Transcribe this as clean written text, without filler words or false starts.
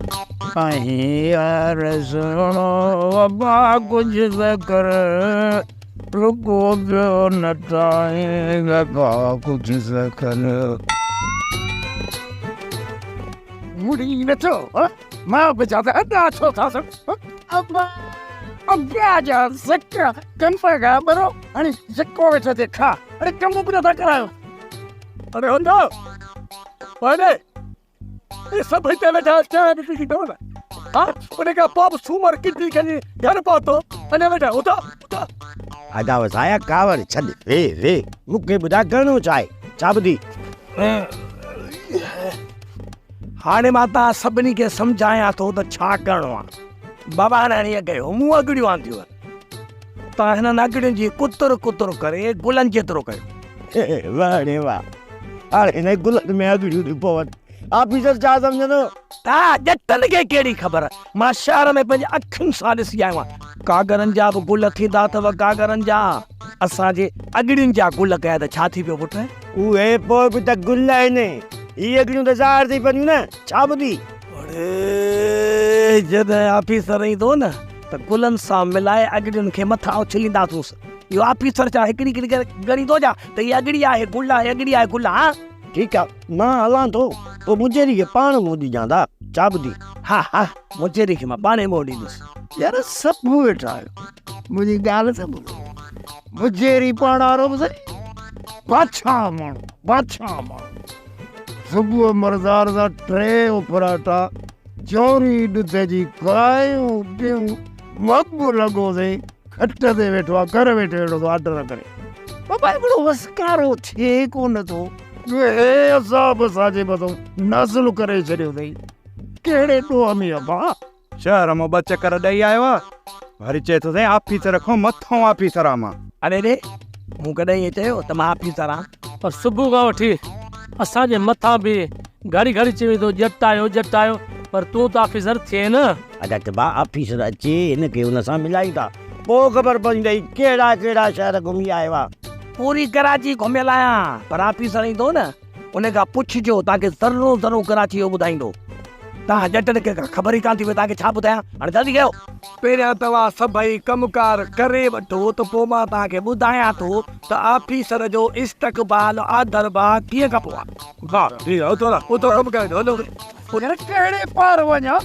यार सुनो अब्बा कुछ कर रुको जो नटाएगा का कुछ कर मुड़ी न तो माँ बचाता अड्डा छोटा सा अब्बा अब्बा जा सक्का कंफगा बरो आणि सक्को वेचा ते खा अरे कमु पुरा था करायो अरे होंडो अरे ये सब इतने में चाय भी पी दो ना हाँ उन्हें कहा पॉप सुमर कितनी कहीं यार पातो अने बेटा उठा उठा आजा वसाया कावर छद वे मुके बुधा करणो चाहे चाबदी हाणे माता सभिनी खे सम्झायां थो त छा करिणो आहे बाबा हाणे कयो मूं अगड़ियूं आंदियूं तव्हां हिननि अगड़ियुनि जी कुतर कुतर करे गुलनि जेतिरो कयो वाह रे वाह हाणे हिन गुलनि में अगड़ियूं थी पवनि ऑफिसर छा सम्झंदो तव्हां ॼटनि खे कहिड़ी ख़बर मां शहर में पंहिंजे अखियुनि सां ॾिसी आयो आहियां कागरनि जा बि गुल थींदा अथव कागरनि जा असांजे अगड़ियुनि जा गुल कया त छा थी पियो पुटु उहे पोइ बि त गुल आहिनि इहे अगड़ियूं त ज़ाहिर थी पयूं न छा ॿुधी अरे जॾहिं ऑफिसर ईंदो न त गुलनि सां मिलाए अगड़ियुनि खे मथां उछलींदासूंसि इहो ऑफिसर छा हिकिड़ी हिकिड़ी ॻणींदो जा त हीअ अगड़ी आहे गुल आहे अगड़ी आहे गुल हा ठीकु आहे मां हलां थो पोइ मुंहिंजे खे पाण मों ॾींदा छा ॿुधी हा हा मुंहिंजे खे मां पाणे मों ॾींदुसि यार सभु वेठा आहियो मुंहिंजी ॻाल्हि त ॿुधो मुंहिंजे पाण वारो बि सही बादशाह माण्हू सुबुह मरदार जा 3 पराठा चौरी ॾुध जी कायूं ॿियूं मगु लॻोसीं खट ते वेठो आहे घर वेठे वेठो थो ऑर्डर करे बाबा हिकिड़ो वसकारो थिए कोन थो असांजे मथां नज़ल करे छॾियो अथई कहिड़े ॾोह में अबा शहर मां 2 चकर ॾेई आयो आहे वरी चए थो साईं ऑफिसर खां मथां ऑफिसर आहियां मां अरे रे मूं कॾहिं ईअं चयो त मां ऑफिसर आहियां पर सुबुह खां वठी असांजे मथां बि घड़ी घड़ी चवे थो जट आयो पर तूं त ऑफिसर थिए न अदा त बा ऑफिसर अचे हिनखे हुन सां मिलाई था पोइ ख़बर पवंदी कहिड़ा कहिड़ा शहर घुमी आयो आहे पूरी कराची घुमियल आहियां पर ऑफिसर ईंदो न उन खां पुछिजो तव्हांखे ज़रो ज़रो कराची जो ॿुधाईंदो तव्हां जटनि खे ख़बर ई कान थी पई तव्हांखे छा ॿुधायां हाणे जल्दी कयो पहिरियां तव्हां सभई कमकार करे वठो त पोइ मां तव्हांखे ॿुधायां थो त ऑफिसर जो इस्तक़बाल आदर बा कीअं कबो आहे हा कहिड़े पार वञा